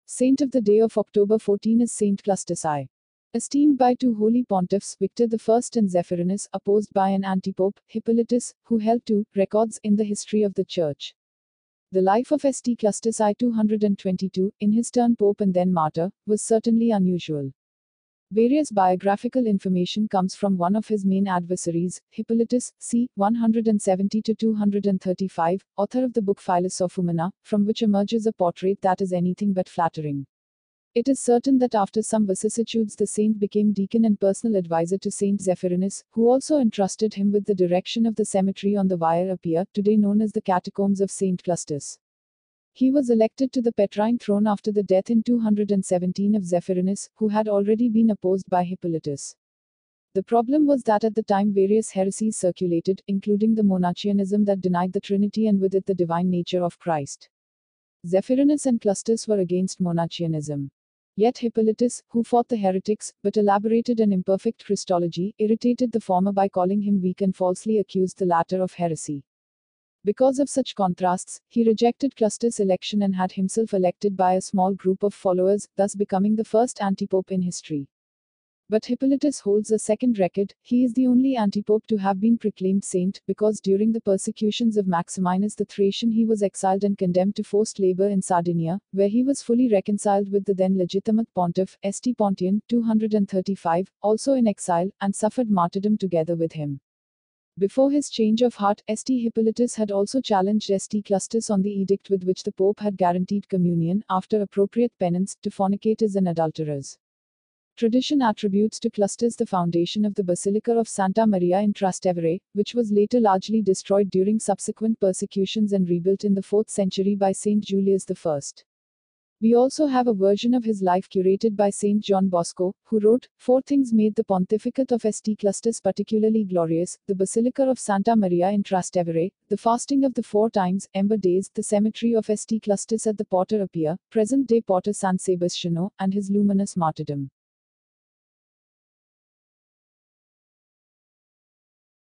Saint of the day of October 14 is Saint Callistus I. Esteemed by two holy pontiffs, Victor I and Zephyrinus, opposed by an antipope, Hippolytus, who held two records in the history of the Church. The life of St. Callistus I 222, in his turn pope and then martyr, was certainly unusual. Various biographical information comes from one of his main adversaries, Hippolytus, c. 170-235, author of the book Philosophumena, from which emerges a portrait that is anything but flattering. It is certain that after some vicissitudes the saint became deacon and personal advisor to Saint Zephyrinus, who also entrusted him with the direction of the cemetery on the Via Appia, today known as the Catacombs of Saint Callistus. He was elected to the Petrine throne after the death in 217 of Zephyrinus, who had already been opposed by Hippolytus. The problem was that at the time various heresies circulated, including the Monarchianism that denied the Trinity and with it the divine nature of Christ. Zephyrinus and Callistus were against Monarchianism. Yet Hippolytus, who fought the heretics, but elaborated an imperfect Christology, irritated the former by calling him weak and falsely accused the latter of heresy. Because of such contrasts, he rejected Callistus' election and had himself elected by a small group of followers, thus becoming the first antipope in history. But Hippolytus holds a second record. He is the only antipope to have been proclaimed saint, because during the persecutions of Maximinus the Thracian he was exiled and condemned to forced labor in Sardinia, where he was fully reconciled with the then legitimate pontiff, St. Pontian, 235, also in exile, and suffered martyrdom together with him. Before his change of heart, St. Hippolytus had also challenged St. Callistus on the edict with which the Pope had guaranteed communion, after appropriate penance, to fornicators and adulterers. Tradition attributes to Callistus the foundation of the Basilica of Santa Maria in Trastevere, which was later largely destroyed during subsequent persecutions and rebuilt in the 4th century by Saint Julius I. We also have a version of his life curated by Saint John Bosco, who wrote, "Four things made the pontificate of St. Callistus particularly glorious: the Basilica of Santa Maria in Trastevere, the fasting of the 4 times, Ember days, the cemetery of St. Callistus at the Porta Appia, present-day Porta San Sebastiano, and his luminous martyrdom."